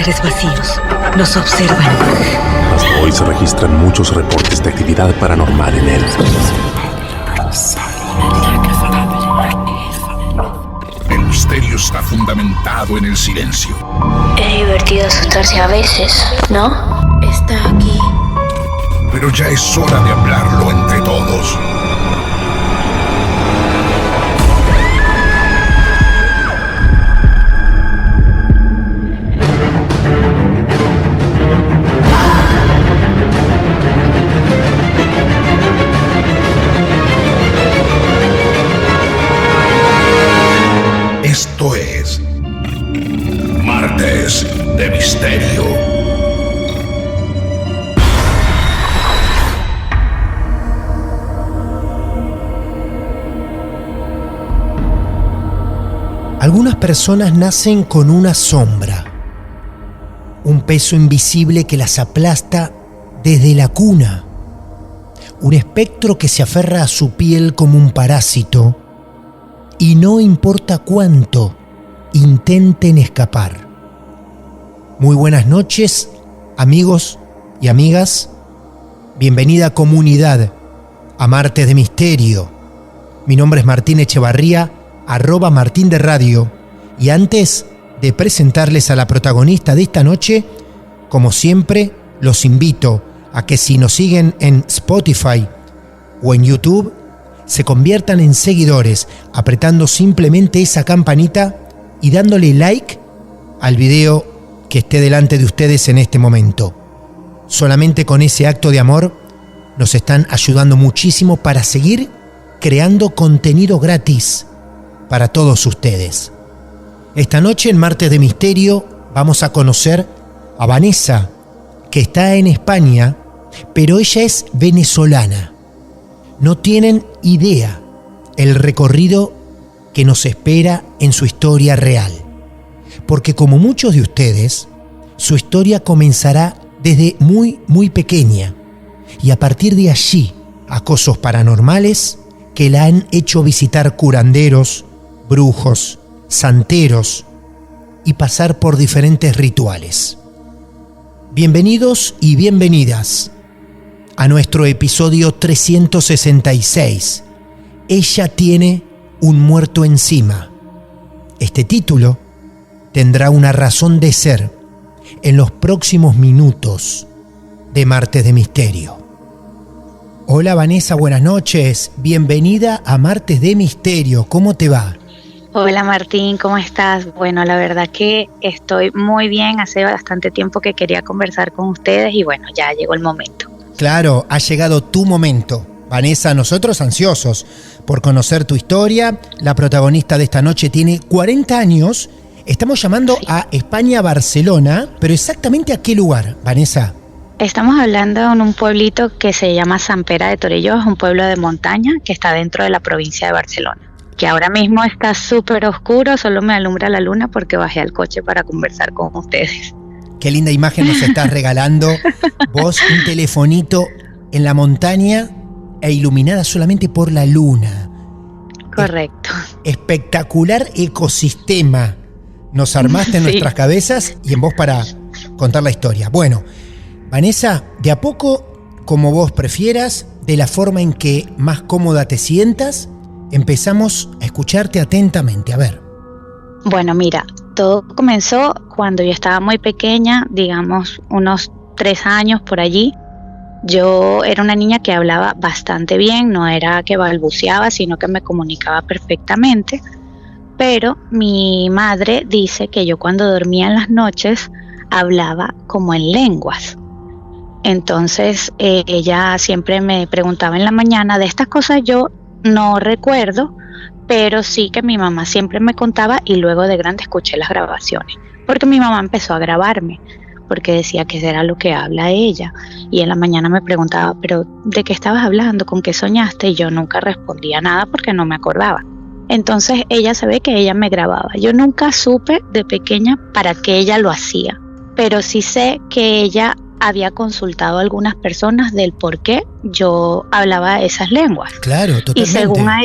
seres vacíos nos observan. Hasta hoy se registran muchos reportes de actividad paranormal en él. El misterio está fundamentado en el silencio. Es divertido asustarse a veces, ¿no? Está aquí. Pero ya es hora de hablarlo entre todos. Esto es Martes de Misterio. Algunas personas nacen con una sombra, un peso invisible que las aplasta desde la cuna, un espectro que se aferra a su piel como un parásito y no importa cuánto intenten escapar. Muy buenas noches, amigos y amigas. Bienvenida comunidad a Martes de Misterio. Mi nombre es Martín Echevarría, @Martín de Radio. Y antes de presentarles a la protagonista de esta noche, como siempre, los invito a que si nos siguen en Spotify o en YouTube, se conviertan en seguidores apretando simplemente esa campanita y dándole like al video que esté delante de ustedes en este momento. Solamente con ese acto de amor nos están ayudando muchísimo para seguir creando contenido gratis para todos ustedes. Esta noche en Martes de Misterio vamos a conocer a Vanessa, que está en España, pero ella es venezolana. No tienen idea el recorrido que nos espera en su historia real. Porque como muchos de ustedes, su historia comenzará desde muy pequeña. Y a partir de allí, acosos paranormales que la han hecho visitar curanderos, brujos, santeros y pasar por diferentes rituales. Bienvenidos y bienvenidas a nuestro episodio 366. Ella tiene un muerto encima. Este título tendrá una razón de ser en los próximos minutos de Martes de Misterio. Hola Vanessa, buenas noches. Bienvenida a Martes de Misterio. ¿Cómo te va? Hola Martín, ¿cómo estás? Bueno, la verdad que estoy muy bien. Hace bastante tiempo que quería conversar con ustedes y bueno, ya llegó el momento. Claro, ha llegado tu momento. Vanessa, nosotros ansiosos por conocer tu historia. La protagonista de esta noche tiene 40 años. Estamos llamando a España, Barcelona, pero ¿exactamente a qué lugar, Vanessa? Estamos hablando en un pueblito que se llama Sant Pere de Torelló, es un pueblo de montaña que está dentro de la provincia de Barcelona, que ahora mismo está súper oscuro, solo me alumbra la luna porque bajé al coche para conversar con ustedes. Qué linda imagen nos estás regalando. Vos, un telefonito en la montaña e iluminada solamente por la luna. Correcto. Espectacular ecosistema nos armaste en nuestras cabezas y en vos para contar la historia. Bueno, Vanessa, de a poco, como vos prefieras, de la forma en que más cómoda te sientas, empezamos a escucharte atentamente. A ver. Bueno, mira, todo comenzó cuando yo estaba muy pequeña, digamos unos 3 años por allí. Yo era una niña que hablaba bastante bien, no era que balbuceaba, sino que me comunicaba perfectamente. Pero mi madre dice que yo cuando dormía en las noches hablaba como en lenguas. Entonces ella siempre me preguntaba en la mañana de estas cosas. Yo no recuerdo, pero sí que mi mamá siempre me contaba y luego de grande escuché las grabaciones, porque mi mamá empezó a grabarme, porque decía que eso era lo que habla ella, y en la mañana me preguntaba, pero ¿de qué estabas hablando? ¿Con qué soñaste? Y yo nunca respondía nada porque no me acordaba. Entonces ella se ve que ella me grababa. Yo nunca supe de pequeña para qué ella lo hacía, pero sí sé que ella había consultado a algunas personas del por qué yo hablaba esas lenguas. Claro, totalmente. Y según a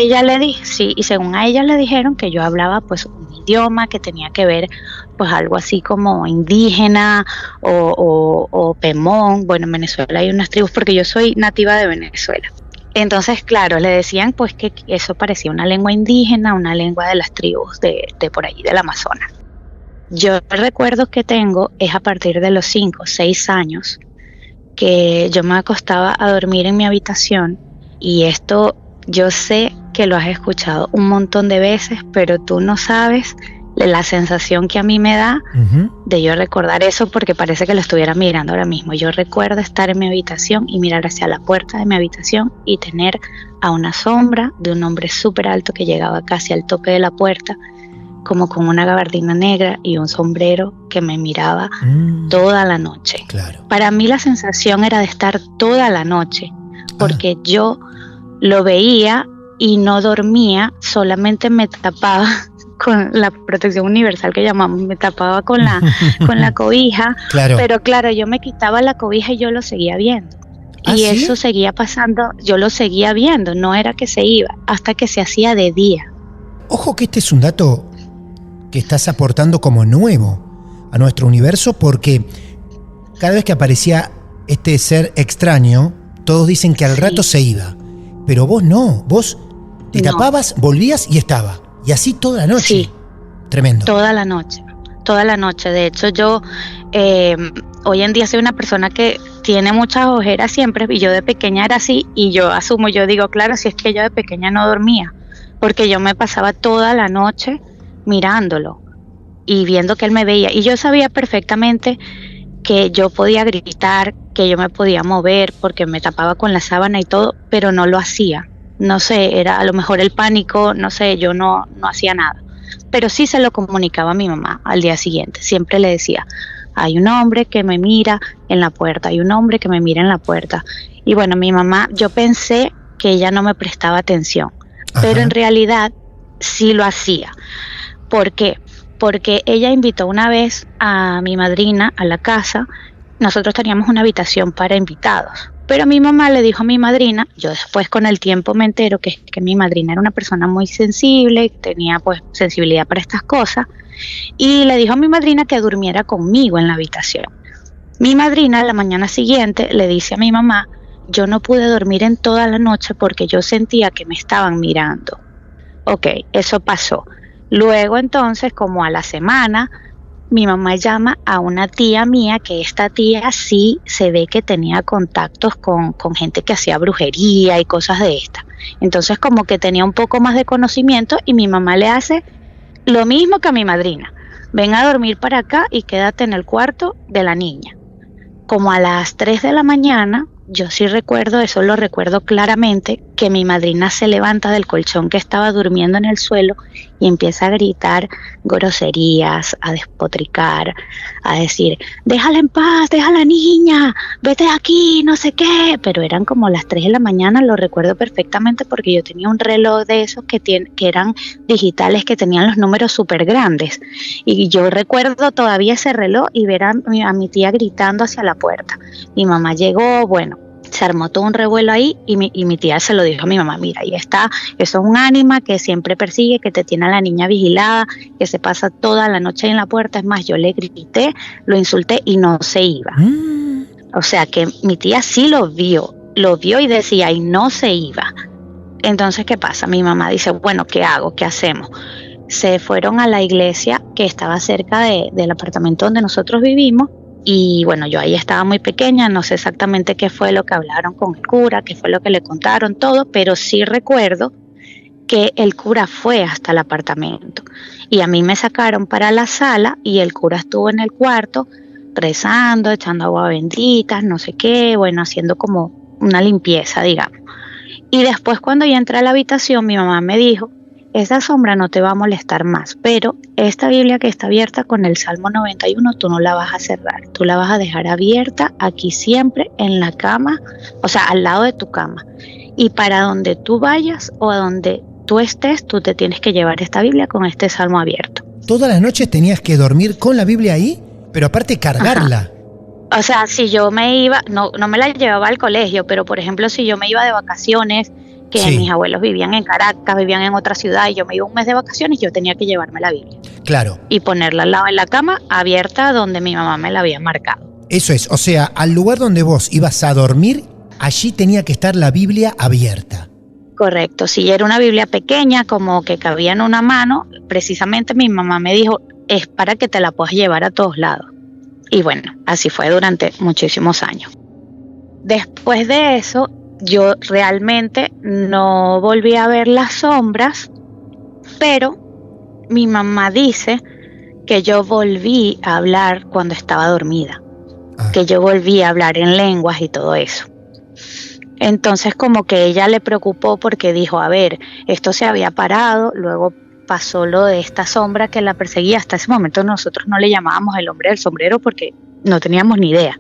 ella le dijeron que yo hablaba pues un idioma que tenía que ver pues algo así como indígena o pemón. Bueno, en Venezuela hay unas tribus porque yo soy nativa de Venezuela. Entonces, claro, le decían pues que eso parecía una lengua indígena, una lengua de las tribus de por allí, del Amazonas. Yo el recuerdo que tengo es a partir de los 5 o 6 años que yo me acostaba a dormir en mi habitación, y esto yo sé que lo has escuchado un montón de veces, pero tú no sabes la sensación que a mí me da de yo recordar eso, porque parece que lo estuviera mirando ahora mismo. Yo recuerdo estar en mi habitación y mirar hacia la puerta de mi habitación y tener a una sombra de un hombre súper alto que llegaba casi al tope de la puerta, como con una gabardina negra y un sombrero, que me miraba toda la noche. Claro. Para mí la sensación era de estar toda la noche, porque yo lo veía y no dormía, solamente me tapaba con la protección universal que llamamos, me tapaba con la cobija, Claro. pero claro, yo me quitaba la cobija y yo lo seguía viendo. ¿Ah, Y sí? eso seguía pasando, yo lo seguía viendo, no era que se iba, hasta que se hacía de día. Ojo que este es un dato que estás aportando como nuevo a nuestro universo, porque cada vez que aparecía este ser extraño, todos dicen que al rato se iba, pero vos no, vos te No. tapabas, volvías y estaba, y así toda la noche. Sí. Tremendo. Toda la noche. De hecho, yo hoy en día soy una persona que tiene muchas ojeras siempre, y yo de pequeña era así, y yo asumo, yo digo, claro, si es que yo de pequeña no dormía, porque yo me pasaba toda la noche mirándolo y viendo que él me veía, y yo sabía perfectamente que yo podía gritar, que yo me podía mover porque me tapaba con la sábana y todo, pero no lo hacía. No sé, era a lo mejor el pánico, no sé, yo no hacía nada. Pero sí se lo comunicaba a mi mamá al día siguiente. Siempre le decía, hay un hombre que me mira en la puerta, hay un hombre que me mira en la puerta. Y bueno, mi mamá, yo pensé que ella no me prestaba atención, pero en realidad sí lo hacía. ¿Por qué? Porque ella invitó una vez a mi madrina a la casa. Nosotros teníamos una habitación para invitados, pero mi mamá le dijo a mi madrina, yo después con el tiempo me entero que mi madrina era una persona muy sensible, tenía pues sensibilidad para estas cosas, y le dijo a mi madrina que durmiera conmigo en la habitación. Mi madrina la mañana siguiente le dice a mi mamá, yo no pude dormir en toda la noche porque yo sentía que me estaban mirando. Ok, eso pasó. Luego entonces, como a la semana, mi mamá llama a una tía mía, que esta tía sí se ve que tenía contactos con gente que hacía brujería y cosas de estas. Entonces como que tenía un poco más de conocimiento, y mi mamá le hace lo mismo que a mi madrina. Ven a dormir para acá y quédate en el cuarto de la niña. Como a las 3 de la mañana, yo sí recuerdo, eso lo recuerdo claramente, que mi madrina se levanta del colchón que estaba durmiendo en el suelo y empieza a gritar groserías, a despotricar, a decir, déjala en paz, deja a la niña, vete de aquí, no sé qué. Pero eran como las 3 de la mañana, lo recuerdo perfectamente porque yo tenía un reloj de esos que eran digitales, que tenían los números súper grandes. Y yo recuerdo todavía ese reloj y ver a mi tía gritando hacia la puerta. Mi mamá llegó, bueno, se armó todo un revuelo ahí, y mi tía se lo dijo a mi mamá, mira, ahí está, eso es un ánima que siempre persigue, que te tiene a la niña vigilada, que se pasa toda la noche en la puerta. Es más, yo le grité, lo insulté y no se iba. O sea que mi tía sí lo vio y decía, y no se iba. Entonces, ¿qué pasa? Mi mamá dice, bueno, ¿qué hago? ¿Qué hacemos? Se fueron a la iglesia que estaba cerca del apartamento donde nosotros vivimos. Y bueno, yo ahí estaba muy pequeña, no sé exactamente qué fue lo que hablaron con el cura, qué fue lo que le contaron, todo, pero sí recuerdo que el cura fue hasta el apartamento y a mí me sacaron para la sala, y el cura estuvo en el cuarto rezando, echando agua bendita, no sé qué, bueno, haciendo como una limpieza, digamos. Y después, cuando yo entré a la habitación, mi mamá me dijo, esa sombra no te va a molestar más, pero esta Biblia que está abierta con el Salmo 91, tú no la vas a cerrar, tú la vas a dejar abierta aquí siempre en la cama, o sea, al lado de tu cama. Y para donde tú vayas o a donde tú estés, tú te tienes que llevar esta Biblia con este Salmo abierto. ¿Todas las noches tenías que dormir con la Biblia ahí? Pero aparte cargarla. Ajá. O sea, si yo me iba, no me la llevaba al colegio, pero por ejemplo, si yo me iba de vacaciones, que Sí. mis abuelos vivían en Caracas, vivían en otra ciudad y yo me iba un mes de vacaciones, yo tenía que llevarme la Biblia Claro, y ponerla al lado en la cama, abierta donde mi mamá me la había marcado. eso es. O sea, al lugar donde vos ibas a dormir, allí tenía que estar la Biblia abierta. Correcto, si era una Biblia pequeña, como que cabía en una mano, precisamente mi mamá me dijo, es para que te la puedas llevar a todos lados. Y bueno, así fue durante muchísimos años. Después de eso, yo realmente no volví a ver las sombras, pero mi mamá dice que yo volví a hablar cuando estaba dormida, que yo volví a hablar en lenguas y todo eso. Entonces como que ella le preocupó porque dijo, a ver, esto se había parado, luego pasó lo de esta sombra que la perseguía. Hasta ese momento nosotros no le llamábamos el hombre del sombrero porque no teníamos ni idea.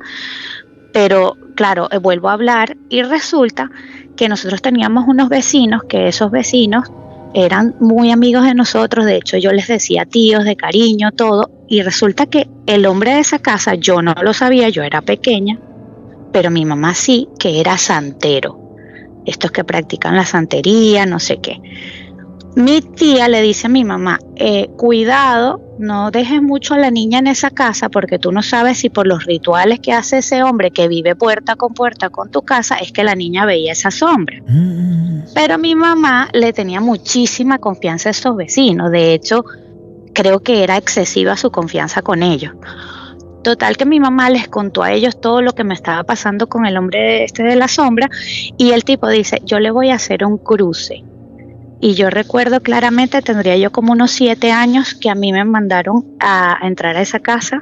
Pero claro, vuelvo a hablar y resulta que nosotros teníamos unos vecinos, que esos vecinos eran muy amigos de nosotros, de hecho yo les decía tíos de cariño, todo, y resulta que el hombre de esa casa, yo no lo sabía, yo era pequeña, pero mi mamá sí, que era santero, estos que practican la santería, no sé qué. Mi tía le dice a mi mamá, cuidado, no dejes mucho a la niña en esa casa porque tú no sabes si por los rituales que hace ese hombre que vive puerta con tu casa es que la niña veía esa sombra. Pero mi mamá le tenía muchísima confianza a esos vecinos, de hecho creo que era excesiva su confianza con ellos. Total que mi mamá les contó a ellos todo lo que me estaba pasando con el hombre este de la sombra y el tipo dice, yo le voy a hacer un cruce. Y yo recuerdo claramente, tendría yo como unos 7 años, que a mí me mandaron a entrar a esa casa,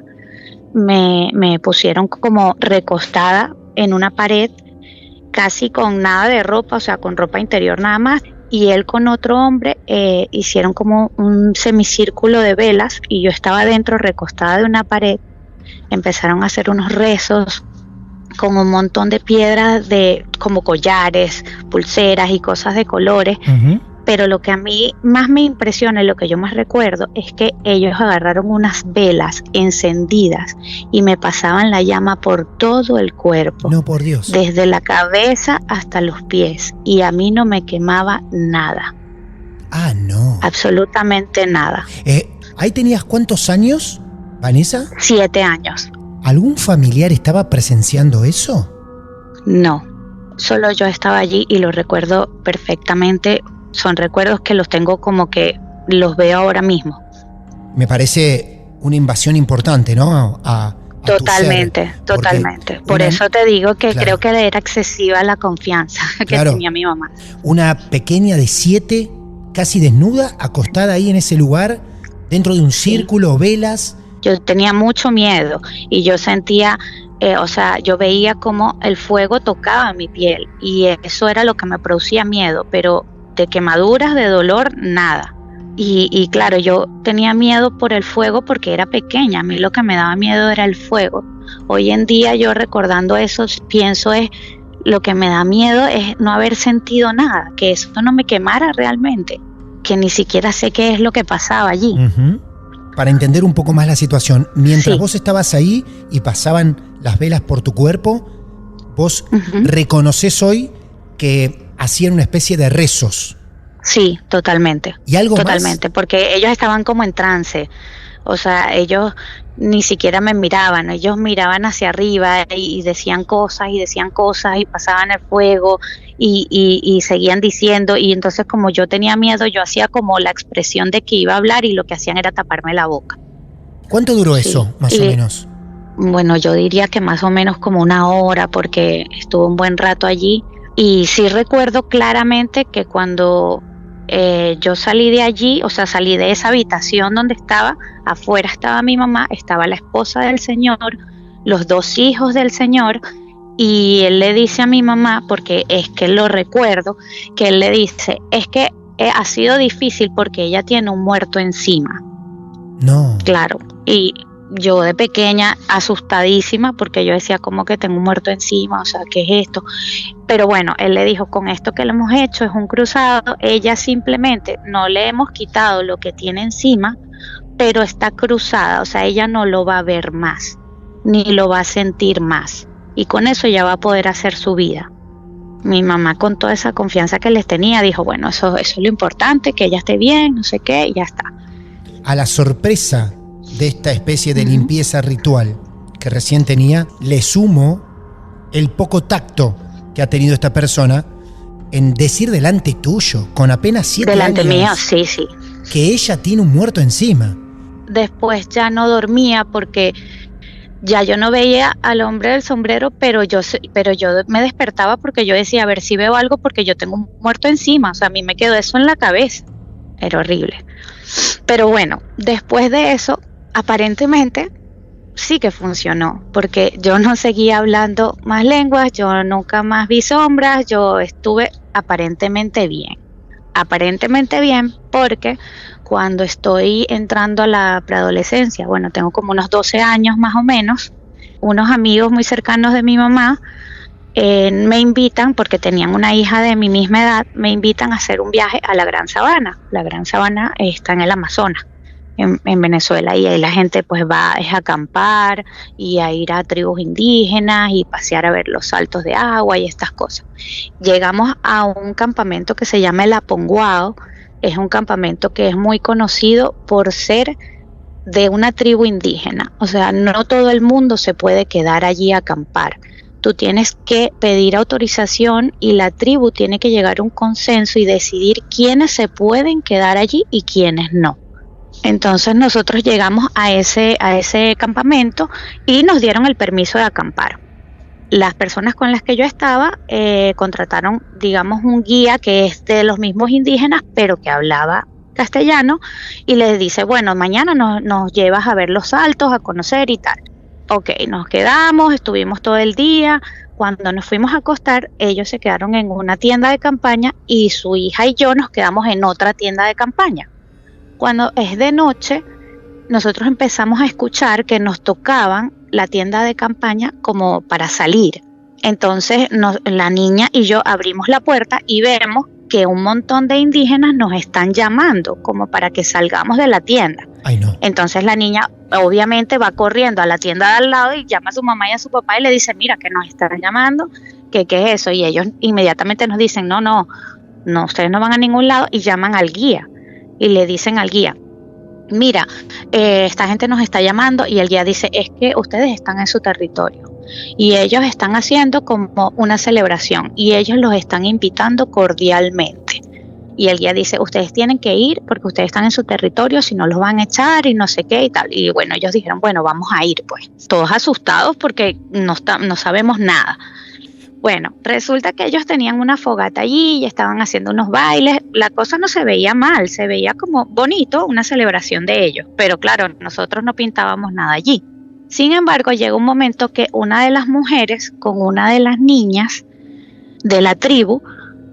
me pusieron como recostada en una pared, casi con nada de ropa, o sea, con ropa interior nada más, y él con otro hombre hicieron como un semicírculo de velas y yo estaba dentro recostada de una pared. Empezaron a hacer unos rezos con un montón de piedras de como collares, pulseras y cosas de colores. Pero lo que a mí más me impresiona y lo que yo más recuerdo es que ellos agarraron unas velas encendidas y me pasaban la llama por todo el cuerpo. No, por Dios. Desde la cabeza hasta los pies y a mí no me quemaba nada. Ah, no. Absolutamente nada. ¿Ahí tenías cuántos años, Vanessa? 7 años. ¿Algún familiar estaba presenciando eso? No, solo yo estaba allí y lo recuerdo perfectamente. Son recuerdos que los tengo como que los veo ahora mismo. Me parece una invasión importante, ¿no? A Totalmente, tu ser, totalmente. Por eso te digo que claro, creo que era excesiva la confianza que claro, tenía mi mamá. Una pequeña de 7, casi desnuda, acostada ahí en ese lugar, dentro de un círculo, velas. Yo tenía mucho miedo y yo sentía, o sea, yo veía como el fuego tocaba mi piel y eso era lo que me producía miedo, pero de quemaduras, de dolor, nada. Y claro, yo tenía miedo por el fuego porque era pequeña, a mí lo que me daba miedo era el fuego. Hoy en día yo recordando eso pienso es, lo que me da miedo es no haber sentido nada, que eso no me quemara realmente, que ni siquiera sé qué es lo que pasaba allí. Para entender un poco más la situación, mientras Sí. vos estabas ahí y pasaban las velas por tu cuerpo, vos reconoces hoy que hacían una especie de rezos. Sí, totalmente. ¿Y algo totalmente, más? porque ellos estaban como en trance. O sea, ellos ni siquiera me miraban, ellos miraban hacia arriba y decían cosas y pasaban el fuego y seguían diciendo. Y entonces como yo tenía miedo, yo hacía como la expresión de que iba a hablar y lo que hacían era taparme la boca. ¿Cuánto duró Sí. eso, más o menos? Bueno, yo diría que más o menos como 1 hora porque estuve un buen rato allí. Y sí recuerdo claramente que cuando yo salí de allí, o sea, salí de esa habitación donde estaba, afuera estaba mi mamá, estaba la esposa del señor, los 2 hijos del señor, y él le dice a mi mamá, porque es que lo recuerdo, que él le dice, es que ha sido difícil porque ella tiene un muerto encima. No. Claro, y yo de pequeña asustadísima porque yo decía como que tengo un muerto encima, o sea, ¿qué es esto? Pero bueno, él le dijo, con esto que le hemos hecho es un cruzado, ella simplemente no le hemos quitado lo que tiene encima, pero está cruzada, o sea, ella no lo va a ver más, ni lo va a sentir más, y con eso ya va a poder hacer su vida. Mi mamá, con toda esa confianza que les tenía, dijo, bueno, eso es lo importante, que ella esté bien, no sé qué, y ya está. A la sorpresa de esta especie de limpieza ritual que recién tenía, le sumo el poco tacto que ha tenido esta persona en decir delante tuyo, con apenas 7 años. Delante mío, sí, sí. Que ella tiene un muerto encima. Después ya no dormía porque ya yo no veía al hombre del sombrero, pero yo me despertaba porque yo decía, a ver si veo algo porque yo tengo un muerto encima. O sea, a mí me quedó eso en la cabeza. Era horrible. Pero bueno, después de eso, aparentemente sí que funcionó, porque yo no seguía hablando más lenguas, yo nunca más vi sombras, yo estuve aparentemente bien. Aparentemente bien porque cuando estoy entrando a la preadolescencia, bueno, tengo como unos 12 años más o menos, unos amigos muy cercanos de mi mamá me invitan, porque tenían una hija de mi misma edad, me invitan a hacer un viaje a la Gran Sabana. La Gran Sabana está en el Amazonas, en Venezuela, y ahí la gente pues va a acampar y a ir a tribus indígenas y pasear a ver los saltos de agua y estas cosas. Llegamos a un campamento que se llama el Aponguao. Es un campamento que es muy conocido por ser de una tribu indígena. O sea, no todo el mundo se puede quedar allí a acampar. Tú tienes que pedir autorización y la tribu tiene que llegar a un consenso y decidir quiénes se pueden quedar allí y quiénes no. Entonces nosotros llegamos a ese campamento y nos dieron el permiso de acampar. Las personas con las que yo estaba contrataron, digamos, un guía que es de los mismos indígenas, pero que hablaba castellano, y les dice, bueno, mañana nos llevas a ver los saltos, a conocer y tal. Ok, nos quedamos, estuvimos todo el día. Cuando nos fuimos a acostar, ellos se quedaron en una tienda de campaña y su hija y yo nos quedamos en otra tienda de campaña. Cuando es de noche, nosotros empezamos a escuchar que nos tocaban la tienda de campaña como para salir. Entonces la niña y yo abrimos la puerta y vemos que un montón de indígenas nos están llamando como para que salgamos de la tienda. Ay, no. Entonces la niña obviamente va corriendo a la tienda de al lado y llama a su mamá y a su papá y le dice, mira, que nos están llamando, que qué es eso. Y ellos inmediatamente nos dicen, no, ustedes no van a ningún lado, y llaman al guía y le dicen al guía, mira, esta gente nos está llamando, y el guía dice, es que ustedes están en su territorio y ellos están haciendo como una celebración y ellos los están invitando cordialmente. Y el guía dice, ustedes tienen que ir porque ustedes están en su territorio, si no los van a echar y no sé qué y tal. Y bueno, ellos dijeron, bueno, vamos a ir pues. Todos asustados porque no sabemos nada. Bueno, resulta que ellos tenían una fogata allí y estaban haciendo unos bailes. La cosa no se veía mal, se veía como bonito, una celebración de ellos. Pero claro, nosotros no pintábamos nada allí. Sin embargo, llega un momento que una de las mujeres con una de las niñas de la tribu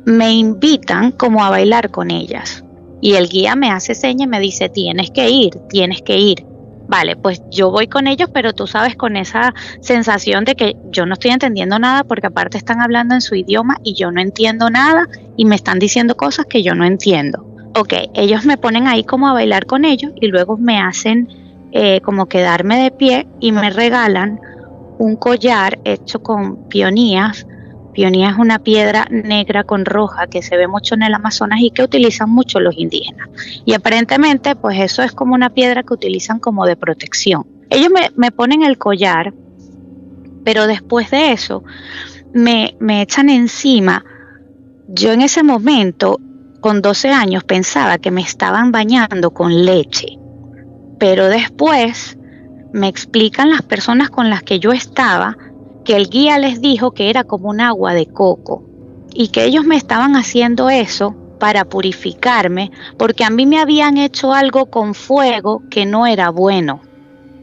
me invitan como a bailar con ellas. Y el guía me hace seña y me dice, tienes que ir. Vale, pues yo voy con ellos, pero tú sabes, con esa sensación de que yo no estoy entendiendo nada, porque aparte están hablando en su idioma y yo no entiendo nada y me están diciendo cosas que yo no entiendo. Ok, ellos me ponen ahí como a bailar con ellos y luego me hacen como quedarme de pie y me regalan un collar hecho con pionías. Pionía es una piedra negra con roja que se ve mucho en el Amazonas y que utilizan mucho los indígenas. Y aparentemente, pues eso es como una piedra que utilizan como de protección. Ellos me ponen el collar, pero después de eso me echan encima. Yo en ese momento, con 12 años, pensaba que me estaban bañando con leche. Pero después me explican las personas con las que yo estaba que el guía les dijo que era como un agua de coco y que ellos me estaban haciendo eso para purificarme porque a mí me habían hecho algo con fuego que no era bueno.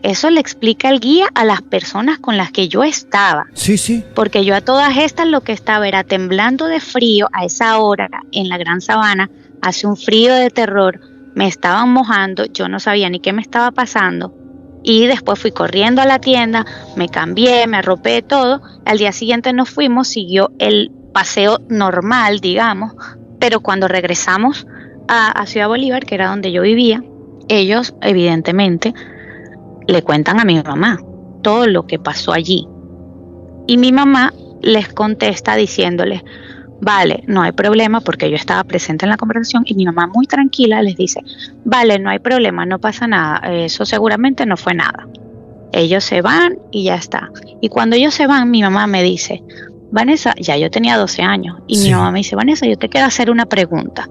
Eso le explica el guía a las personas con las que yo estaba. Sí, sí. Porque yo a todas estas lo que estaba era temblando de frío a esa hora en la Gran Sabana, hace un frío de terror, me estaban mojando, yo no sabía ni qué me estaba pasando. Y después fui corriendo a la tienda, me cambié, me arropé, todo. Al día siguiente nos fuimos, siguió el paseo normal, digamos. Pero cuando regresamos a Ciudad Bolívar, que era donde yo vivía, ellos evidentemente le cuentan a mi mamá todo lo que pasó allí. Y mi mamá les contesta diciéndoles, vale, no hay problema, porque yo estaba presente en la conversación y mi mamá muy tranquila les dice, vale, no hay problema, no pasa nada, eso seguramente no fue nada. Ellos se van y ya está. Y cuando ellos se van, mi mamá me dice, Vanessa, ya yo tenía 12 años, y mi mamá me dice, Vanessa, yo te quiero hacer una pregunta.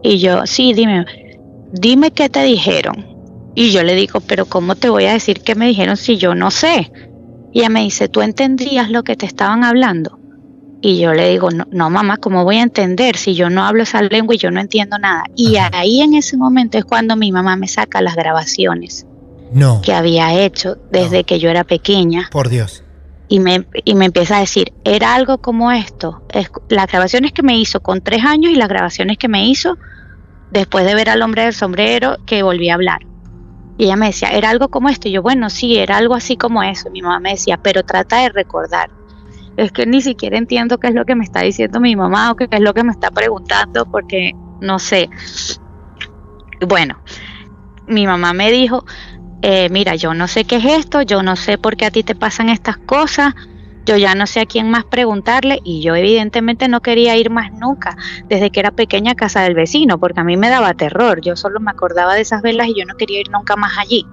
Y yo, sí, dime qué te dijeron. Y yo le digo, pero ¿cómo te voy a decir qué me dijeron si yo no sé? Y ella me dice, ¿tú entendías lo que te estaban hablando? Y yo le digo, no mamá, ¿cómo voy a entender si yo no hablo esa lengua y yo no entiendo nada? Y ahí en ese momento es cuando mi mamá me saca las grabaciones que había hecho desde que yo era pequeña. Por Dios. Y me empieza a decir, era algo como esto. Las grabaciones que me hizo con 3 años y las grabaciones que me hizo después de ver al hombre del sombrero, que volví a hablar. Y ella me decía, era algo como esto. Y yo, bueno, sí, era algo así como eso. Mi mamá me decía, pero trata de recordar. Es que ni siquiera entiendo qué es lo que me está diciendo mi mamá o qué es lo que me está preguntando, porque no sé. Bueno, mi mamá me dijo, mira, yo no sé qué es esto, yo no sé por qué a ti te pasan estas cosas, yo ya no sé a quién más preguntarle, y yo evidentemente no quería ir más nunca, desde que era pequeña, a casa del vecino, porque a mí me daba terror, yo solo me acordaba de esas velas y yo no quería ir nunca más allí.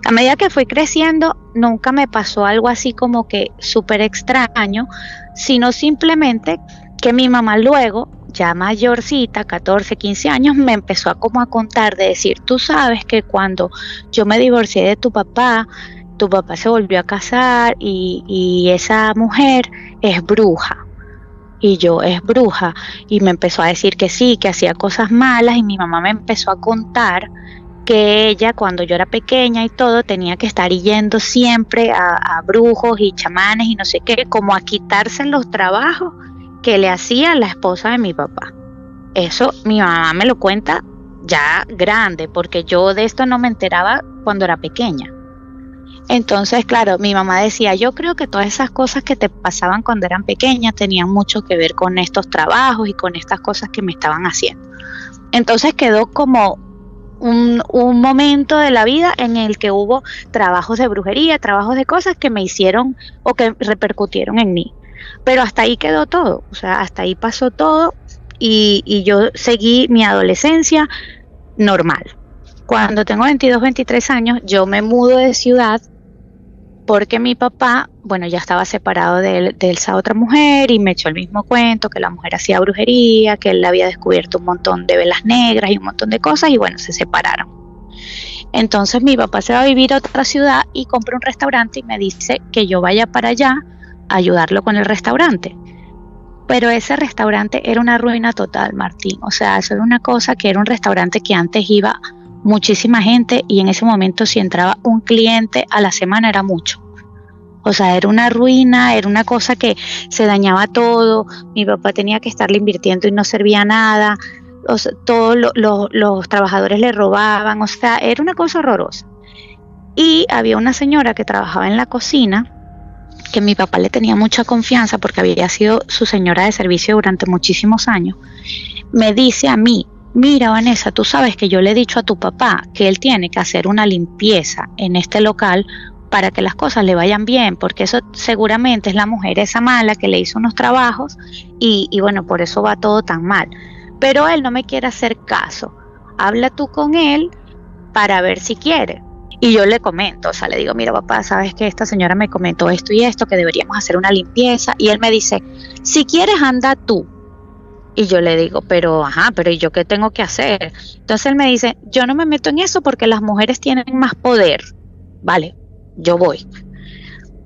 A medida que fui creciendo, nunca me pasó algo así como que súper extraño, sino simplemente que mi mamá luego, ya mayorcita, 14, 15 años, me empezó a contar, de decir, tú sabes que cuando yo me divorcié de tu papá se volvió a casar y esa mujer es bruja. Y yo, es bruja. Y me empezó a decir que sí, que hacía cosas malas, y mi mamá me empezó a contar que ella, cuando yo era pequeña y todo, tenía que estar yendo siempre a brujos y chamanes y no sé qué, como a quitarse los trabajos que le hacía la esposa de mi papá. Eso mi mamá me lo cuenta ya grande, porque yo de esto no me enteraba cuando era pequeña. Entonces, claro, mi mamá decía, yo creo que todas esas cosas que te pasaban cuando eran pequeñas tenían mucho que ver con estos trabajos y con estas cosas que me estaban haciendo. Entonces quedó como un momento de la vida en el que hubo trabajos de brujería, trabajos de cosas que me hicieron o que repercutieron en mí. Pero hasta ahí quedó todo, o sea, hasta ahí pasó todo, y yo seguí mi adolescencia normal. Cuando tengo 22, 23 años, yo me mudo de ciudad porque mi papá, bueno, ya estaba separado de esa otra mujer, y me echó el mismo cuento, que la mujer hacía brujería, que él había descubierto un montón de velas negras y un montón de cosas, y bueno, se separaron. Entonces mi papá se va a vivir a otra ciudad y compra un restaurante y me dice que yo vaya para allá a ayudarlo con el restaurante. Pero ese restaurante era una ruina total, Martín. O sea, eso era una cosa que era un restaurante que antes iba muchísima gente, y en ese momento si entraba un cliente a la semana era mucho. O sea, era una ruina, era una cosa que se dañaba todo. Mi papá tenía que estarle invirtiendo y no servía nada. O sea, todos los trabajadores le robaban. O sea, era una cosa horrorosa. Y había una señora que trabajaba en la cocina, que mi papá le tenía mucha confianza porque había sido su señora de servicio durante muchísimos años. Me dice a mí, mira Vanessa, tú sabes que yo le he dicho a tu papá que él tiene que hacer una limpieza en este local para que las cosas le vayan bien, porque eso seguramente es la mujer esa mala que le hizo unos trabajos y bueno, por eso va todo tan mal. Pero él no me quiere hacer caso. Habla tú con él para ver si quiere. Y yo le comento, o sea, le digo, mira papá, sabes que esta señora me comentó esto y esto, que deberíamos hacer una limpieza. Y él me dice, si quieres anda tú. Y yo le digo, pero ¿y yo qué tengo que hacer? Entonces él me dice, yo no me meto en eso porque las mujeres tienen más poder. Vale, yo voy.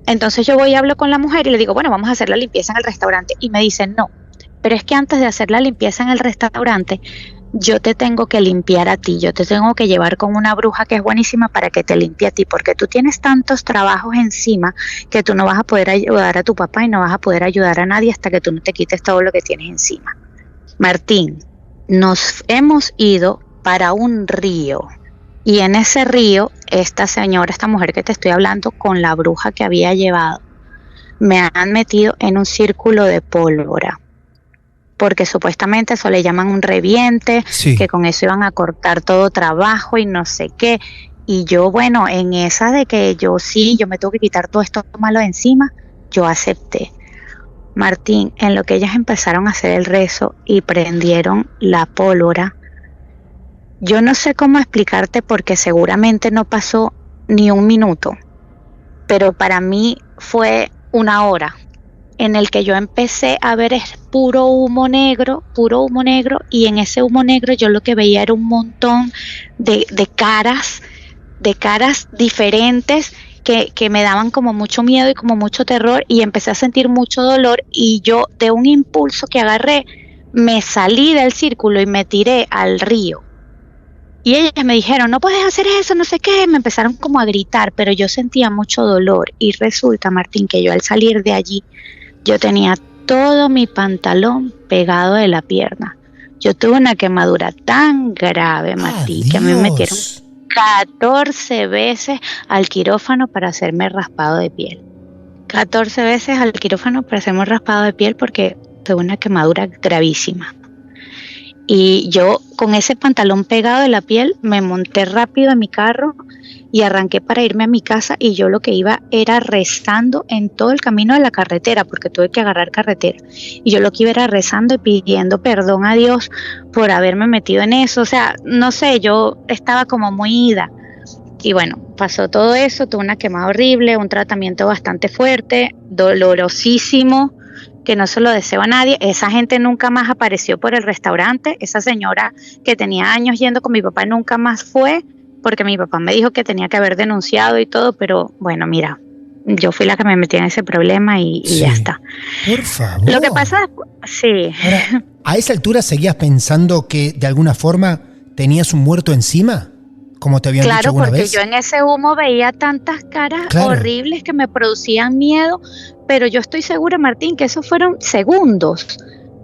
Entonces yo voy y hablo con la mujer y le digo, bueno, vamos a hacer la limpieza en el restaurante. Y me dice, no, pero es que antes de hacer la limpieza en el restaurante, yo te tengo que limpiar a ti, yo te tengo que llevar con una bruja que es buenísima para que te limpie a ti, porque tú tienes tantos trabajos encima que tú no vas a poder ayudar a tu papá y no vas a poder ayudar a nadie hasta que tú no te quites todo lo que tienes encima. Martín, nos hemos ido para un río, y en ese río esta señora, esta mujer que te estoy hablando, con la bruja que había llevado, me han metido en un círculo de pólvora, porque supuestamente eso le llaman un reviente, sí, que con eso iban a cortar todo trabajo y no sé qué. Y yo, bueno, en esa de que yo me tengo que quitar todo esto malo de encima, yo acepté. Martín, en lo que ellas empezaron a hacer el rezo y prendieron la pólvora, yo no sé cómo explicarte porque seguramente no pasó ni un minuto, pero para mí fue una hora en el que yo empecé a ver es puro humo negro, y en ese humo negro yo lo que veía era un montón de caras diferentes que me daban como mucho miedo y como mucho terror, y empecé a sentir mucho dolor, y yo de un impulso que agarré me salí del círculo y me tiré al río. Y ellas me dijeron, no puedes hacer eso, no sé qué, me empezaron como a gritar, pero yo sentía mucho dolor, y resulta, Martín, que yo al salir de allí, yo tenía todo mi pantalón pegado de la pierna. Yo tuve una quemadura tan grave, Martín, que me metieron 14 veces al quirófano para hacerme raspado de piel. 14 veces al quirófano para hacerme raspado de piel porque tuve una quemadura gravísima. Y yo con ese pantalón pegado de la piel me monté rápido en mi carro y arranqué para irme a mi casa, y yo lo que iba era rezando en todo el camino de la carretera porque tuve que agarrar carretera, y yo lo que iba era rezando y pidiendo perdón a Dios por haberme metido en eso. O sea, no sé, yo estaba como muy ida. Y bueno, pasó todo eso, tuve una quemada horrible, un tratamiento bastante fuerte, dolorosísimo, que no se lo deseo a nadie. Esa gente nunca más apareció por el restaurante. Esa señora que tenía años yendo con mi papá nunca más fue, porque mi papá me dijo que tenía que haber denunciado y todo, pero bueno, mira, yo fui la que me metí en ese problema y ya está. Por favor. Lo que pasa, sí. Ahora, ¿a esa altura seguías pensando que de alguna forma tenías un muerto encima? Como te habían dicho alguna vez. Claro, porque yo en ese humo veía tantas caras horribles que me producían miedo, pero yo estoy segura, Martín, que esos fueron segundos.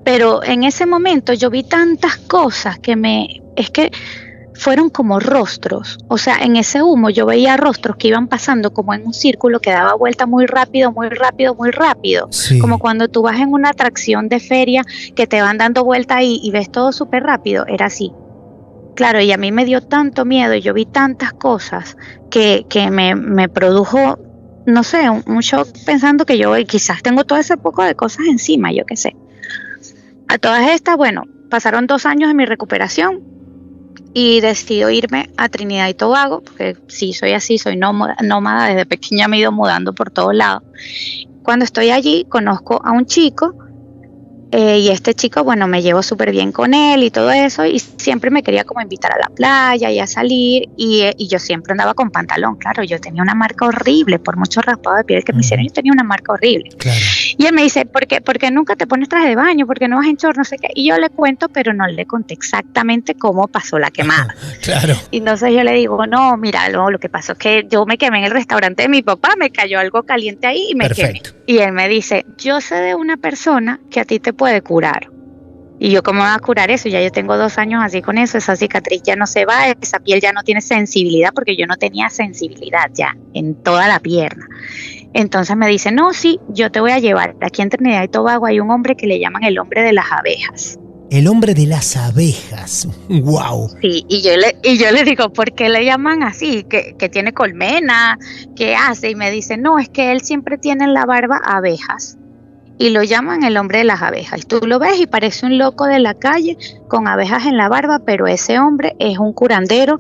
Pero en ese momento yo vi tantas cosas es que fueron como rostros. O sea, en ese humo yo veía rostros que iban pasando como en un círculo que daba vuelta muy rápido, muy rápido, muy rápido. Sí. Como cuando tú vas en una atracción de feria que te van dando vuelta y ves todo súper rápido. Era así. Claro, y a mí me dio tanto miedo y yo vi tantas cosas que me produjo, no sé, un shock, pensando que yo quizás tengo todo ese poco de cosas encima, yo qué sé. A todas estas, bueno, pasaron 2 años de mi recuperación y decido irme a Trinidad y Tobago, porque sí, soy así, soy nómada, desde pequeña me he ido mudando por todos lados. Cuando estoy allí, conozco a un chico, y este chico, bueno, me llevo súper bien con él y todo eso, y siempre me quería como invitar a la playa y a salir, y yo siempre andaba con pantalón. Claro, yo tenía una marca horrible, por mucho raspado de piel que me hicieron, yo tenía una marca horrible. Claro. Y él me dice, ¿por qué nunca te pones traje de baño? ¿Por qué no vas en short? No sé qué. Y yo le cuento, pero no le conté exactamente cómo pasó la quemada. Claro. Y entonces yo le digo, no, mira, lo que pasó es que yo me quemé en el restaurante de mi papá, me cayó algo caliente ahí y me quemé. Y él me dice, yo sé de una persona que a ti te puede curar. Y yo, ¿cómo me va a curar eso? Ya yo tengo 2 años así con eso, esa cicatriz ya no se va, esa piel ya no tiene sensibilidad, porque yo no tenía sensibilidad ya en toda la pierna. Entonces me dice, no, sí, yo te voy a llevar. Aquí en Trinidad y Tobago hay un hombre que le llaman el hombre de las abejas. El hombre de las abejas. ¡Wow! Sí, y yo le digo, ¿por qué le llaman así? ¿Que tiene colmena? ¿Qué hace? Y me dice, no, es que él siempre tiene en la barba abejas. Y lo llaman el hombre de las abejas. Y tú lo ves y parece un loco de la calle con abejas en la barba, pero ese hombre es un curandero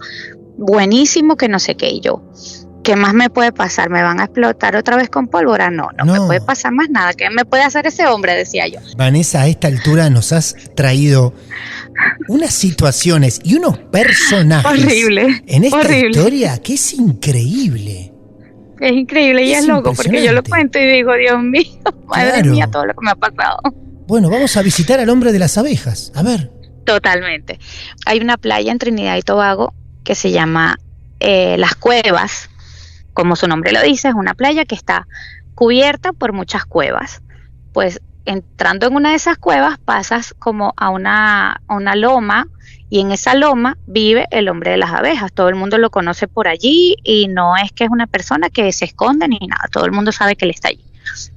buenísimo que no sé qué. Y yo, ¿qué más me puede pasar? ¿Me van a explotar otra vez con pólvora? No me puede pasar más nada. ¿Qué me puede hacer ese hombre? Decía yo. Vanessa, a esta altura nos has traído unas situaciones y unos personajes horrible en esta historia que es increíble. Es increíble y es loco porque yo lo cuento y digo, Dios mío, madre mía, todo lo que me ha pasado. Bueno, vamos a visitar al hombre de las abejas, a ver. Totalmente. Hay una playa en Trinidad y Tobago que se llama Las Cuevas, como su nombre lo dice, es una playa que está cubierta por muchas cuevas. Pues entrando en una de esas cuevas pasas como a una loma, y en esa loma vive el hombre de las abejas. Todo el mundo lo conoce por allí y no es que es una persona que se esconde ni nada, todo el mundo sabe que él está allí.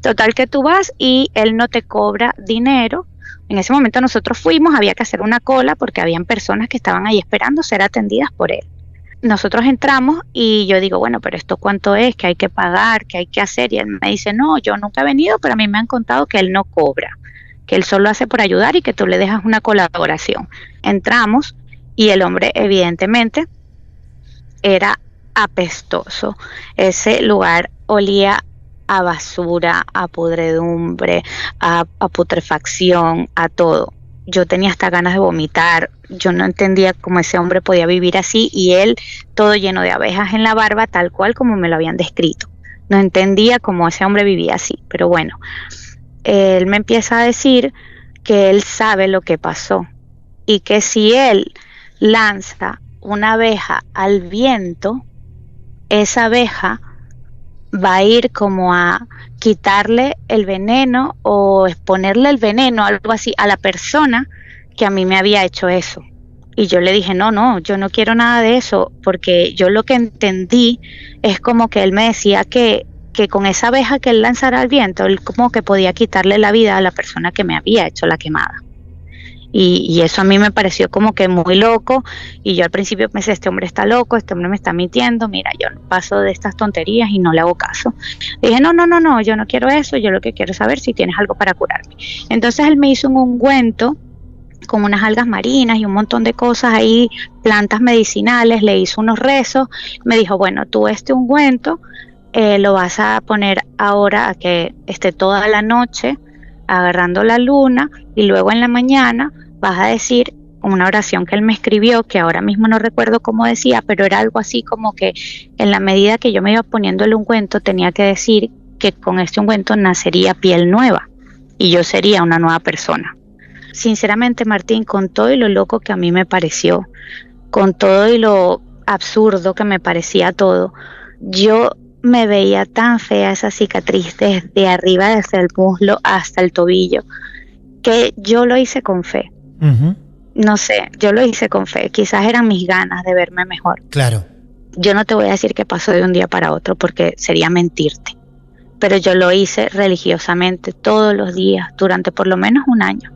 Total que tú vas y él no te cobra dinero. En ese momento nosotros fuimos, había que hacer una cola porque habían personas que estaban ahí esperando ser atendidas por él. nosotros entramos y yo digo, bueno, pero esto cuánto es, que hay que pagar, que hay que hacer. Y él me dice, no, yo nunca he venido, pero a mí me han contado que él no cobra, que él solo hace por ayudar y que tú le dejas una colaboración. Entramos y el hombre evidentemente era apestoso. Ese lugar olía a basura, a podredumbre, a putrefacción, a todo. Yo tenía hasta ganas de vomitar. Yo no entendía cómo ese hombre podía vivir así, y él todo lleno de abejas en la barba, tal cual como me lo habían descrito. No entendía cómo ese hombre vivía así, pero bueno, él me empieza a decir que él sabe lo que pasó y que si él lanza una abeja al viento, esa abeja va a ir como a quitarle el veneno o exponerle el veneno, algo así, a la persona que a mí me había hecho eso. Y yo le dije, no, yo no quiero nada de eso, porque yo lo que entendí es como que él me decía que con esa abeja que él lanzara al viento, él como que podía quitarle la vida a la persona que me había hecho la quemada. Y eso a mí me pareció como que muy loco, y yo al principio pensé, este hombre está loco, este hombre me está mintiendo, mira, yo no paso de estas tonterías y no le hago caso. Le dije, no, yo no quiero eso, yo lo que quiero es saber si tienes algo para curarme. Entonces él me hizo un ungüento con unas algas marinas y un montón de cosas ahí, plantas medicinales, le hizo unos rezos, me dijo, bueno, tú este ungüento lo vas a poner ahora a que esté toda la noche agarrando la luna, y luego en la mañana vas a decir una oración que él me escribió, que ahora mismo no recuerdo cómo decía, pero era algo así como que en la medida que yo me iba poniendo el ungüento tenía que decir que con este ungüento nacería piel nueva y yo sería una nueva persona. Sinceramente, Martín, con todo y lo loco que a mí me pareció, con todo y lo absurdo que me parecía todo, yo me veía tan fea esa cicatriz desde arriba, desde el muslo hasta el tobillo, que yo lo hice con fe. Uh-huh. No sé, yo lo hice con fe. Quizás eran mis ganas de verme mejor. Claro. Yo no te voy a decir que pasó de un día para otro, porque sería mentirte. Pero yo lo hice religiosamente todos los días durante por lo menos un año.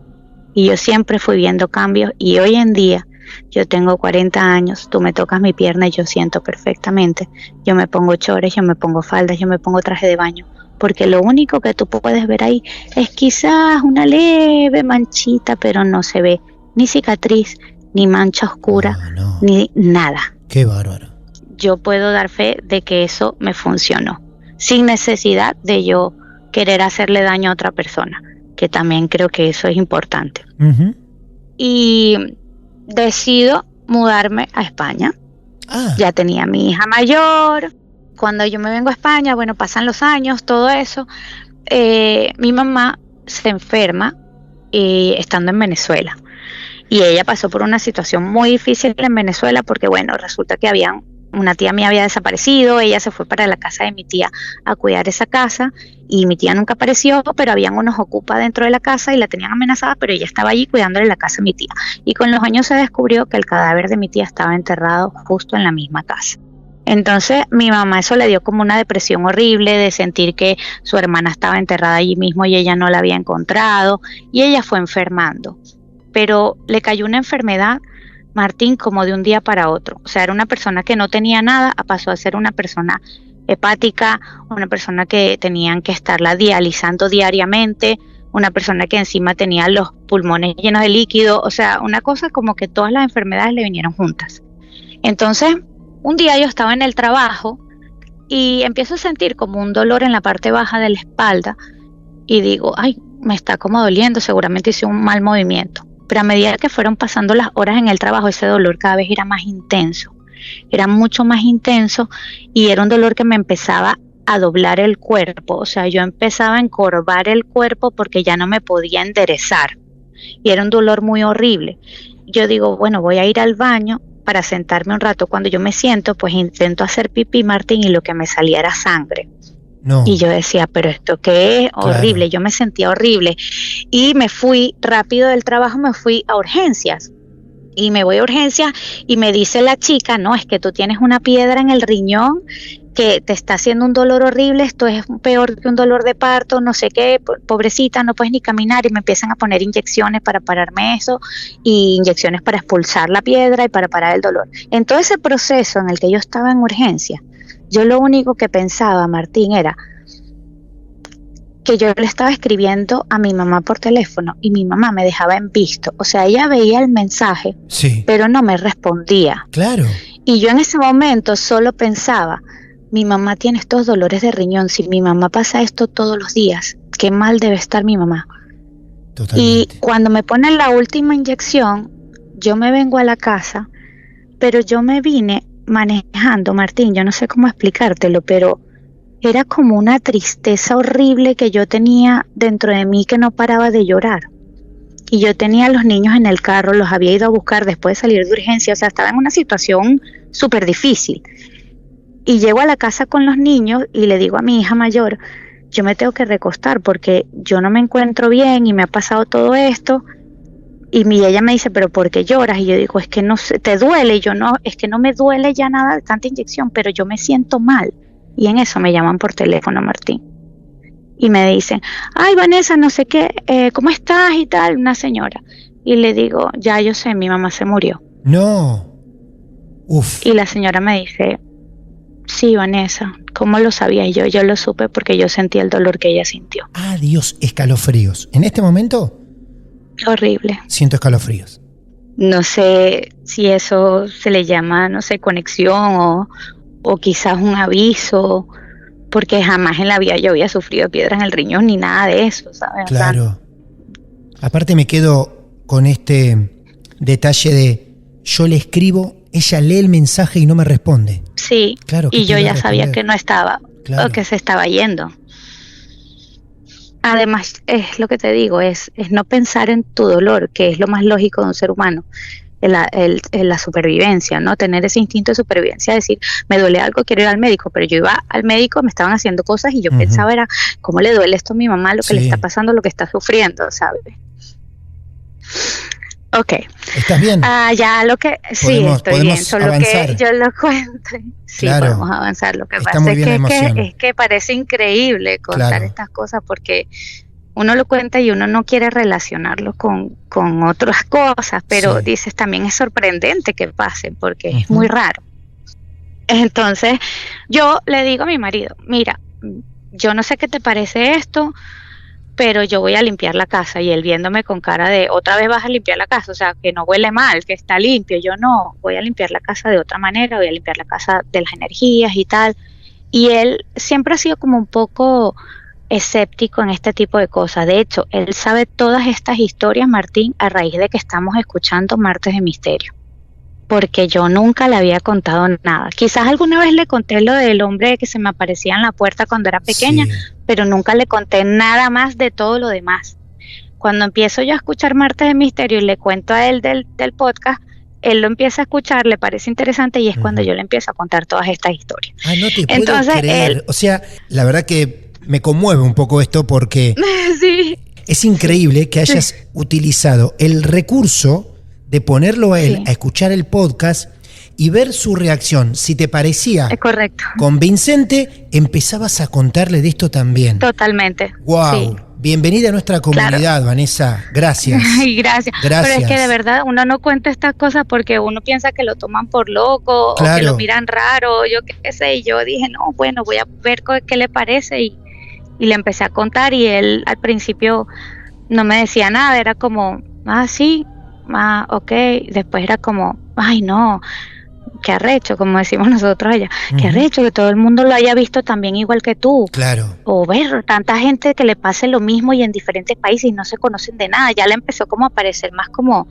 Y yo siempre fui viendo cambios, y hoy en día yo tengo 40 años, tú me tocas mi pierna y yo siento perfectamente. Yo me pongo chores, yo me pongo faldas, yo me pongo traje de baño, porque lo único que tú puedes ver ahí es quizás una leve manchita, pero no se ve ni cicatriz, ni mancha oscura, No. ni nada. Qué bárbaro. Yo puedo dar fe de que eso me funcionó, sin necesidad de yo querer hacerle daño a otra persona, que también creo que eso es importante. Uh-huh. Y decido mudarme a España. Ya tenía mi hija mayor. Cuando yo me vengo a España, bueno, pasan los años, todo eso. Mi mamá se enferma estando en Venezuela. Y ella pasó por una situación muy difícil en Venezuela porque, bueno, resulta que una tía mía había desaparecido, ella se fue para la casa de mi tía a cuidar esa casa y mi tía nunca apareció, pero habían unos ocupas dentro de la casa y la tenían amenazada, pero ella estaba allí cuidándole la casa a mi tía. Y con los años se descubrió que el cadáver de mi tía estaba enterrado justo en la misma casa. Entonces mi mamá eso le dio como una depresión horrible de sentir que su hermana estaba enterrada allí mismo y ella no la había encontrado, y ella fue enfermando, pero le cayó una enfermedad, Martín, como de un día para otro. O sea, era una persona que no tenía nada, pasó a ser una persona hepática, una persona que tenían que estarla dializando diariamente, una persona que encima tenía los pulmones llenos de líquido, o sea, una cosa como que todas las enfermedades le vinieron juntas. Entonces, un día yo estaba en el trabajo y empiezo a sentir como un dolor en la parte baja de la espalda y digo, ay, me está como doliendo, seguramente hice un mal movimiento. Pero a medida que fueron pasando las horas en el trabajo, ese dolor cada vez era más intenso, era mucho más intenso, y era un dolor que me empezaba a doblar el cuerpo. O sea, yo empezaba a encorvar el cuerpo porque ya no me podía enderezar, y era un dolor muy horrible. Yo digo, bueno, voy a ir al baño para sentarme un rato. Cuando yo me siento, pues intento hacer pipí, Martín, y lo que me salía era sangre. No. Y yo decía, pero esto qué es, horrible. Claro. Yo me sentía horrible y me fui rápido del trabajo, me fui a urgencias Y me voy a urgencias y me dice la chica, no, es que tú tienes una piedra en el riñón que te está haciendo un dolor horrible, esto es peor que un dolor de parto, no sé qué, pobrecita, no puedes ni caminar, y me empiezan a poner inyecciones para pararme eso, y inyecciones para expulsar la piedra y para parar el dolor. En todo ese proceso en el que yo estaba en urgencia, yo lo único que pensaba, Martín, era que yo le estaba escribiendo a mi mamá por teléfono y mi mamá me dejaba en visto. O sea, ella veía el mensaje, Sí, pero no me respondía. claro. Y yo en ese momento solo pensaba, mi mamá tiene estos dolores de riñón, si mi mamá pasa esto todos los días, qué mal debe estar mi mamá. Y Totalmente. cuando me ponen la última inyección, yo me vengo a la casa, pero yo me vine manejando, Martín, yo no sé cómo explicártelo, pero era como una tristeza horrible que yo tenía dentro de mí que no paraba de llorar. Y yo tenía a los niños en el carro, los había ido a buscar después de salir de urgencia, o sea, estaba en una situación súper difícil. Y llego a la casa con los niños y le digo a mi hija mayor, yo me tengo que recostar porque yo no me encuentro bien y me ha pasado todo esto. Y ella me dice, pero ¿por qué lloras? Y yo digo, es que no sé, te duele. Y yo no, es que no me duele ya nada de tanta inyección, pero yo me siento mal. Y en eso me llaman por teléfono, Martín. Y me dicen, ay, Vanessa, no sé qué, ¿cómo estás? Y tal, una señora. Y le digo, ya yo sé, mi mamá se murió. No. Uf. Y la señora me dice, sí, Vanessa, ¿cómo lo sabía? Y yo lo supe porque yo sentí el dolor que ella sintió. Ah, Dios, escalofríos. En este momento Horrible. siento escalofríos. No sé si eso se le llama, no sé, conexión o quizás un aviso, porque jamás en la vida yo había sufrido piedra en el riñón ni nada de eso, ¿sabes? Claro. Aparte me quedo con este detalle de yo le escribo, ella lee el mensaje y no me responde. Sí, Claro, ¿qué y yo te iba a ya sabía responder? que no estaba, Claro. o que se estaba yendo. Además, es lo que te digo, es no pensar en tu dolor, que es lo más lógico de un ser humano, la supervivencia, ¿no? Tener ese instinto de supervivencia, decir, me duele algo, quiero ir al médico, pero yo iba al médico, me estaban haciendo cosas y yo pensaba era, ¿cómo le duele esto a mi mamá, lo que le Sí. está pasando, lo que está sufriendo, ¿sabes? Ok. ¿Estás bien? Ya lo que, sí, Podemos- estoy bien, podemos solo avanzar. que yo lo cuento. Sí, Claro. podemos avanzar. Lo que Está pasa muy es bien la emoción. es que parece increíble contar Claro. estas cosas porque uno lo cuenta y uno no quiere relacionarlo con otras cosas, pero Sí. dices también es sorprendente que pasen porque es Ujú. muy raro. Entonces yo le digo a mi marido, mira, yo no sé qué te parece esto, pero yo voy a limpiar la casa, y él viéndome con cara de, otra vez vas a limpiar la casa, o sea, que no huele mal, que está limpio. Yo no, voy a limpiar la casa de otra manera, voy a limpiar la casa de las energías y tal. Y él siempre ha sido como un poco escéptico en este tipo de cosas. De hecho, él sabe todas estas historias, Martín, a raíz de que estamos escuchando Martes de Misterio, porque yo nunca le había contado nada. Quizás alguna vez le conté lo del hombre que se me aparecía en la puerta cuando era pequeña, Sí. pero nunca le conté nada más de todo lo demás. Cuando empiezo yo a escuchar Martes de Misterio y le cuento a él del podcast, él lo empieza a escuchar, le parece interesante y es cuando yo le empiezo a contar todas estas historias. Ah, no te puedo Entonces, creer. él- O sea, la verdad que me conmueve un poco esto porque Sí, es increíble que hayas utilizado el recurso de ponerlo a él Sí. a escuchar el podcast y ver su reacción. Si te parecía es correcto. convincente, empezabas a contarle de esto también. Totalmente. ¡Wow! Sí. Bienvenida a nuestra comunidad, Vanessa. Gracias. Ay, gracias. Gracias. Pero es que de verdad uno no cuenta estas cosas porque uno piensa que lo toman por loco o que Claro. lo miran raro, yo qué sé. Y yo dije, no, bueno, voy a ver qué le parece y le empecé a contar y él al principio no me decía nada, era como, sí, ok. Después era como, ay, no, qué arrecho, como decimos nosotros allá, qué Ujú. arrecho que todo el mundo lo haya visto también igual que tú. Claro. O ver tanta gente que le pase lo mismo y en diferentes países y no se conocen de nada. Ya le empezó como a parecer más como,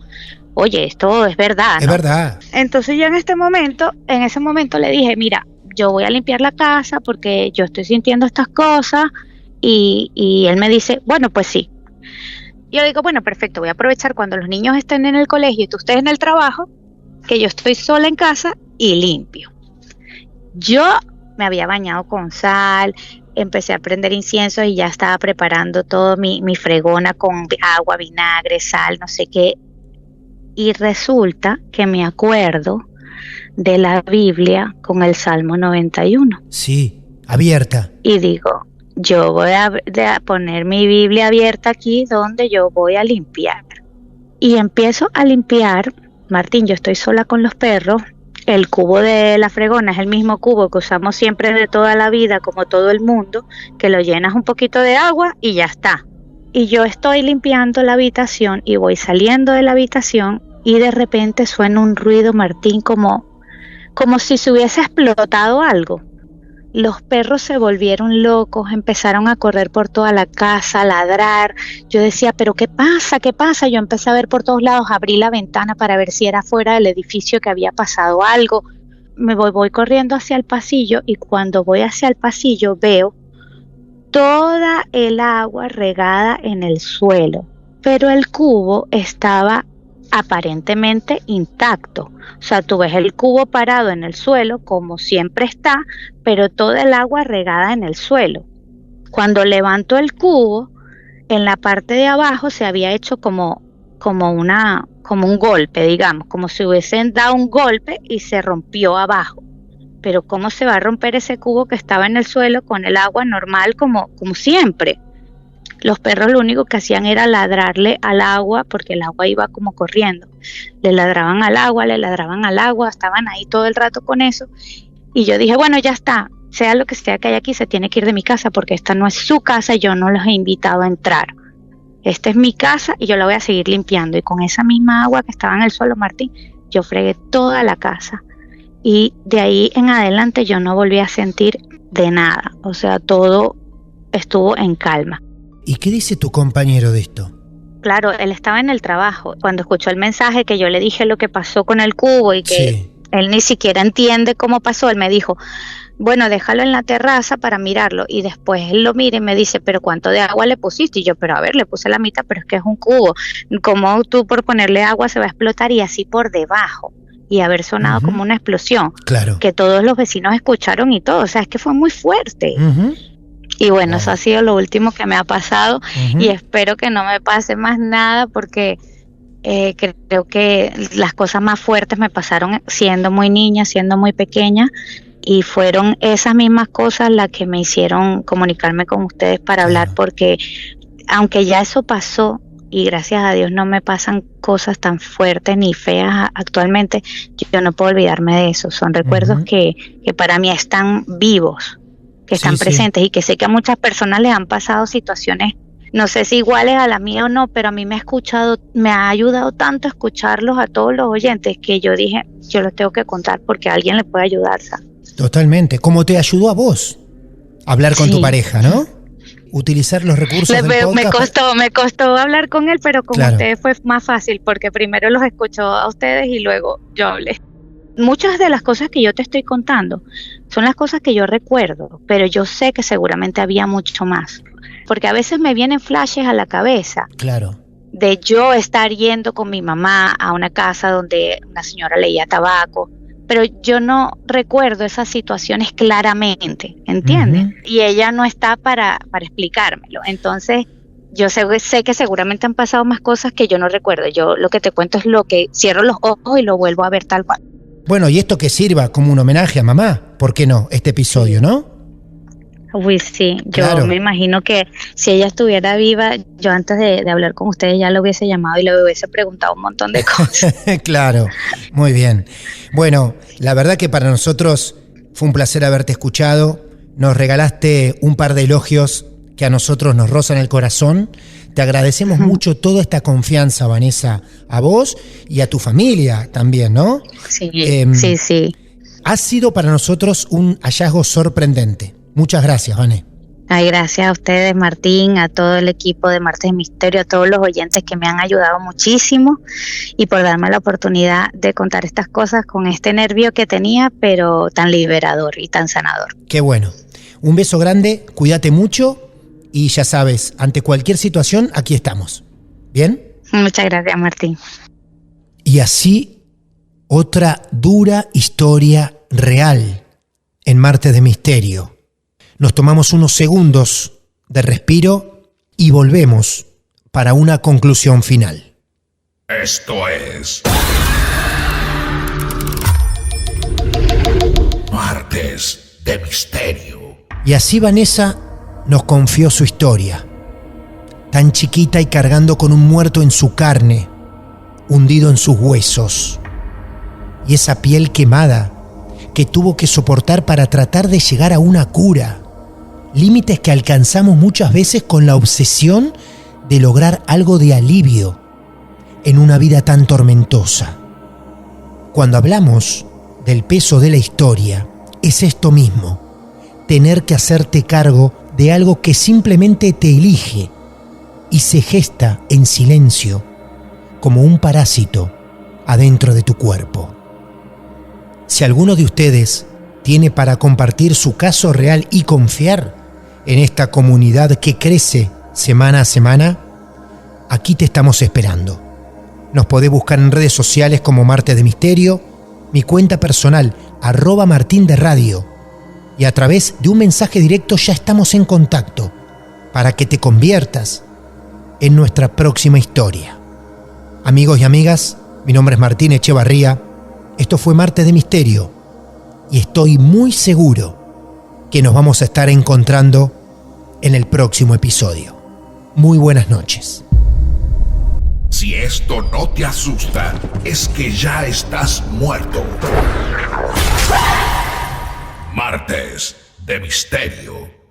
oye, esto es verdad, Es ¿no? verdad. Entonces yo en ese momento le dije, mira, yo voy a limpiar la casa porque yo estoy sintiendo estas cosas y él me dice, bueno, pues sí. Yo digo, bueno, perfecto, voy a aprovechar cuando los niños estén en el colegio y tú estés en el trabajo, que yo estoy sola en casa y limpio. Yo me había bañado con sal, empecé a prender incienso y ya estaba preparando todo mi fregona con agua, vinagre, sal, no sé qué. y resulta que me acuerdo de la Biblia con el Salmo 91. Sí, abierta. Y digo, yo voy a poner mi Biblia abierta aquí donde yo voy a limpiar. Y empiezo a limpiar. Martín, yo estoy sola con los perros. El cubo de la fregona es el mismo cubo que usamos siempre de toda la vida, como todo el mundo, que lo llenas un poquito de agua y ya está. Y yo estoy limpiando la habitación y voy saliendo de la habitación y de repente suena un ruido, Martín, como si se hubiese explotado algo. Los perros se volvieron locos, empezaron a correr por toda la casa, a ladrar. Yo decía, ¿pero qué pasa? ¿Qué pasa? Yo empecé a ver por todos lados, abrí la ventana para ver si era fuera del edificio que había pasado algo. Me voy corriendo hacia el pasillo y cuando voy hacia el pasillo veo toda el agua regada en el suelo, pero el cubo estaba aparentemente intacto. O sea, tú ves el cubo parado en el suelo como siempre está, pero toda el agua regada en el suelo. Cuando levanto el cubo, en la parte de abajo se había hecho como un golpe, digamos, como si hubiesen dado un golpe y se rompió abajo. Pero ¿cómo se va a romper ese cubo que estaba en el suelo con el agua normal como siempre? Los perros lo único que hacían era ladrarle al agua, porque el agua iba como corriendo. Le ladraban al agua, estaban ahí todo el rato con eso. Y yo dije, bueno, ya está, sea lo que sea que hay aquí, se tiene que ir de mi casa, porque esta no es su casa y yo no los he invitado a entrar. Esta es mi casa y yo la voy a seguir limpiando. Y con esa misma agua que estaba en el suelo, Martín, yo fregué toda la casa. Y de ahí en adelante yo no volví a sentir de nada. O sea, todo estuvo en calma. ¿Y qué dice tu compañero de esto? Claro, él estaba en el trabajo. Cuando escuchó el mensaje que yo le dije lo que pasó con el cubo y que él ni siquiera entiende cómo pasó, él me dijo, bueno, déjalo en la terraza para mirarlo. Y después él lo mira y me dice, ¿pero cuánto de agua le pusiste? Y yo, pero a ver, le puse la mitad, pero es que es un cubo. ¿Cómo tú por ponerle agua se va a explotar? Y así por debajo. Y haber sonado como una explosión. Claro. Que todos los vecinos escucharon y todo. O sea, es que fue muy fuerte. Y bueno, eso ha sido lo último que me ha pasado y espero que no me pase más nada porque creo que las cosas más fuertes me pasaron siendo muy niña, siendo muy pequeña y fueron esas mismas cosas las que me hicieron comunicarme con ustedes para hablar porque aunque ya eso pasó y gracias a Dios no me pasan cosas tan fuertes ni feas actualmente, yo no puedo olvidarme de eso. Son recuerdos que para mí están vivos, que están presentes y que sé que a muchas personas les han pasado situaciones, no sé si iguales a la mía o no, pero a mí me ha ayudado tanto escucharlos a todos los oyentes que yo dije, yo los tengo que contar porque a alguien le puede ayudar, ¿sabes? Totalmente, como te ayudó a vos hablar con tu pareja, ¿no? Utilizar los recursos del podcast. Me costó hablar con él, pero con ustedes fue más fácil porque primero los escuchó a ustedes y luego yo hablé. Muchas de las cosas que yo te estoy contando son las cosas que yo recuerdo, pero yo sé que seguramente había mucho más, porque a veces me vienen flashes a la cabeza. Claro. De yo estar yendo con mi mamá a una casa donde una señora leía tabaco, pero yo no recuerdo esas situaciones claramente, ¿entiendes? Y ella no está para explicármelo. Entonces, yo sé que seguramente han pasado más cosas que yo no recuerdo. Yo lo que te cuento es lo que cierro los ojos y lo vuelvo a ver tal cual. Bueno, y esto que sirva como un homenaje a mamá, ¿por qué no? Este episodio, ¿no? Uy, sí, yo me imagino que si ella estuviera viva, yo antes de hablar con ustedes ya lo hubiese llamado y le hubiese preguntado un montón de cosas. Claro, muy bien. Bueno, la verdad que para nosotros fue un placer haberte escuchado. Nos regalaste un par de elogios que a nosotros nos rozan el corazón. Te agradecemos mucho toda esta confianza, Vanessa, a vos y a tu familia también, ¿no? Sí, sí. Ha sido para nosotros un hallazgo sorprendente. Muchas gracias, Vané. Ay, gracias a ustedes, Martín, a todo el equipo de Martes de Misterio, a todos los oyentes que me han ayudado muchísimo y por darme la oportunidad de contar estas cosas con este nervio que tenía, pero tan liberador y tan sanador. Qué bueno. Un beso grande, cuídate mucho y ya sabes, ante cualquier situación, aquí estamos. ¿Bien? Muchas gracias, Martín. Y así, otra dura historia real en Martes de Misterio. Nos tomamos unos segundos de respiro y volvemos para una conclusión final. Esto es Martes de Misterio. Y así Vanessa nos confió su historia, tan chiquita y cargando con un muerto en su carne, hundido en sus huesos, y esa piel quemada que tuvo que soportar para tratar de llegar a una cura, límites que alcanzamos muchas veces con la obsesión de lograr algo de alivio en una vida tan tormentosa. Cuando hablamos del peso de la historia, es esto mismo, tener que hacerte cargo de algo que simplemente te elige y se gesta en silencio como un parásito adentro de tu cuerpo. Si alguno de ustedes tiene para compartir su caso real y confiar en esta comunidad que crece semana a semana, aquí te estamos esperando. Nos podés buscar en redes sociales como Martes de Misterio, mi cuenta personal, @martinderradio, y a través de un mensaje directo ya estamos en contacto para que te conviertas en nuestra próxima historia. Amigos y amigas, mi nombre es Martín Echevarría, esto fue Martes de Misterio y estoy muy seguro que nos vamos a estar encontrando en el próximo episodio. Muy buenas noches. Si esto no te asusta, es que ya estás muerto. Martes de Misterio.